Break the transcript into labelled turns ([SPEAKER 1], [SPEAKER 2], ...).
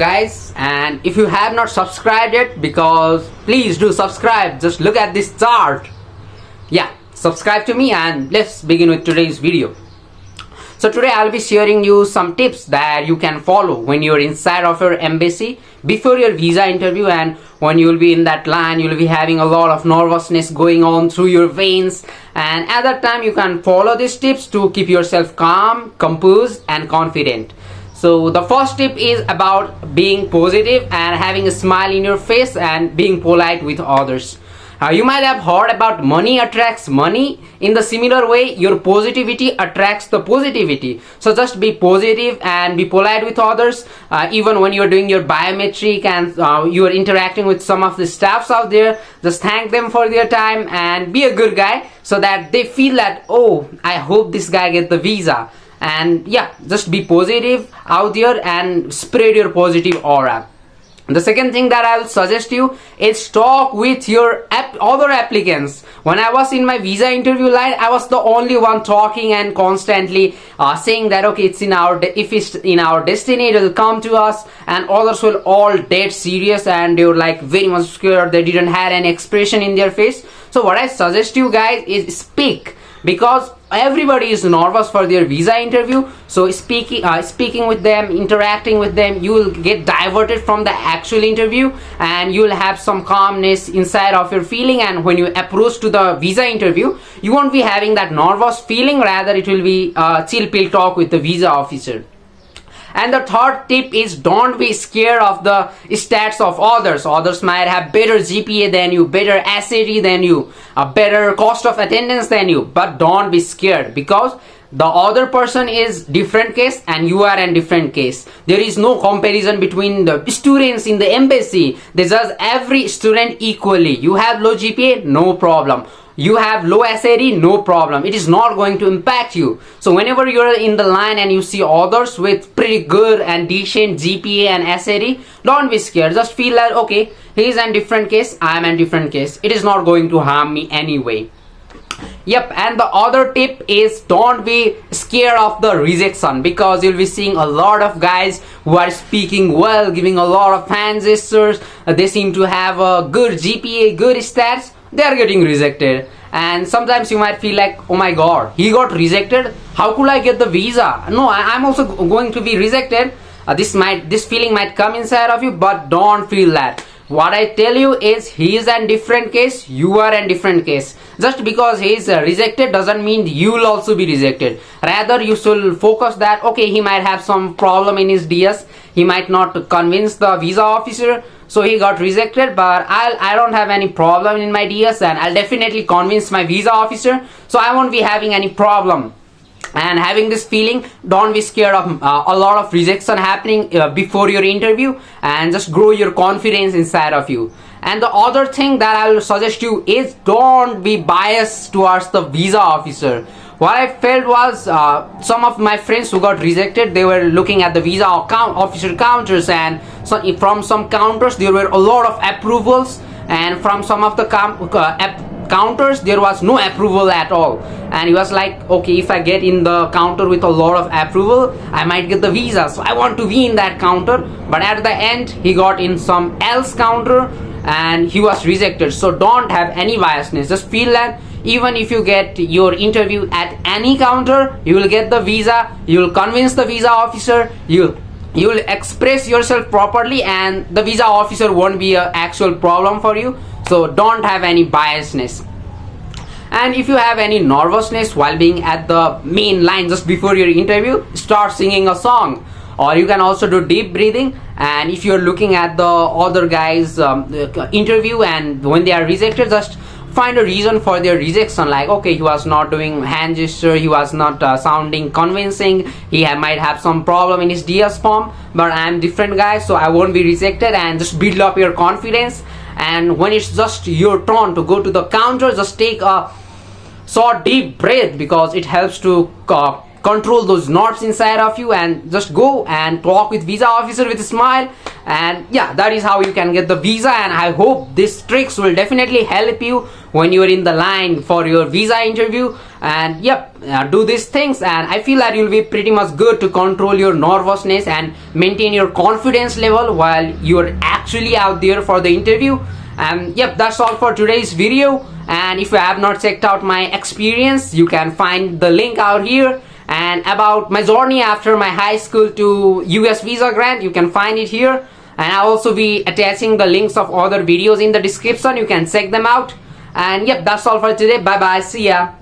[SPEAKER 1] Guys, and if you have not subscribed yet, because please do subscribe. Just look at this chart. Yeah, subscribe to me and let's begin with today's video. So today I'll be sharing you some tips that you can follow when you're inside of your embassy before your visa interview, and when you'll be in that line you'll be having a lot of nervousness going on through your veins, and at that time you can follow these tips to keep yourself calm, composed and confident. So the first tip is about being positive and having a smile in your face and being polite with others. You might have heard about money attracts money. In the similar way, your positivity attracts the positivity. So just be positive and be polite with others. Even when you're doing your biometric and you're interacting with some of the staffs out there, just thank them for their time and be a good guy so that they feel that, oh, I hope this guy gets the visa. And yeah, just be positive out there and spread your positive aura. The second thing that I'll suggest you is talk with your other applicants. When I was in my visa interview line, I was the only one talking and constantly saying that okay, if it's in our destiny, it will come to us, and others were all dead serious and they were like very much scared. They didn't have any expression in their face. So what I suggest you guys is speak, because everybody is nervous for their visa interview. So speaking with them, interacting with them, you will get diverted from the actual interview and you will have some calmness inside of your feeling, and when you approach to the visa interview you won't be having that nervous feeling, rather it will be chill pill talk with the visa officer. And the third tip is don't be scared of the stats of others. Others might have better GPA than you, better SAT than you, a better cost of attendance than you, but don't be scared, because the other person is different case and you are in different case. There is no comparison between the students in the embassy. They judge every student equally. You have low GPA, no problem. You have low SAT, no problem. It is not going to impact you. So whenever you're in the line and you see others with pretty good and decent GPA and SAT, don't be scared. Just feel like okay, he's in different case, I'm in different case. It is not going to harm me anyway. Yep, and the other tip is don't be scared of the rejection, because you'll be seeing a lot of guys who are speaking well, giving a lot of hand gestures. They seem to have a good GPA, good stats. They are getting rejected, and sometimes you might feel like, oh my god, he got rejected, how could I get the visa? No, I'm also going to be rejected. This feeling might come inside of you, but don't feel that. What I tell you is he is in different case, you are in different case. Just because he is rejected doesn't mean you will also be rejected. Rather you should focus that okay, he might have some problem in his DS, he might not convince the visa officer, so he got rejected, but I don't have any problem in my DS and I'll definitely convince my visa officer, so I won't be having any problem. And having this feeling, don't be scared of a lot of rejection happening before your interview, and just grow your confidence inside of you. And the other thing that I will suggest you is don't be biased towards the visa officer. What I felt was some of my friends who got rejected, they were looking at the visa officer counters, and so from some counters there were a lot of approvals, and from some of the counters there was no approval at all. And he was like, okay, if I get in the counter with a lot of approval, I might get the visa, so I want to be in that counter. But at the end he got in some else counter and he was rejected. So don't have any biasness. Just feel that even if you get your interview at any counter, you will get the visa, you will convince the visa officer, you will express yourself properly, and the visa officer won't be an actual problem for you. So don't have any biasness. And if you have any nervousness while being at the main line just before your interview, start singing a song, or you can also do deep breathing. And if you're looking at the other guys interview and when they are rejected, just find a reason for their rejection, like okay, he was not doing hand gesture, he was not sounding convincing, he might have some problem in his DS form, but I'm different guy, so I won't be rejected. And just build up your confidence, and when it's just your turn to go to the counter, just take a short deep breath, because it helps to control those nerves inside of you and just go and talk with visa officer with a smile. And yeah, that is how you can get the visa. And I hope these tricks will definitely help you when you are in the line for your visa interview. And yep, do these things, and I feel that you'll be pretty much good to control your nervousness and maintain your confidence level while you're actually out there for the interview. And yep, that's all for today's video. And if you have not checked out my experience, you can find the link out here. And about my journey after my high school to US visa grant, you can find it here. And I'll also be attaching the links of other videos in the description. You can check them out. And yep, that's all for today. Bye bye. See ya.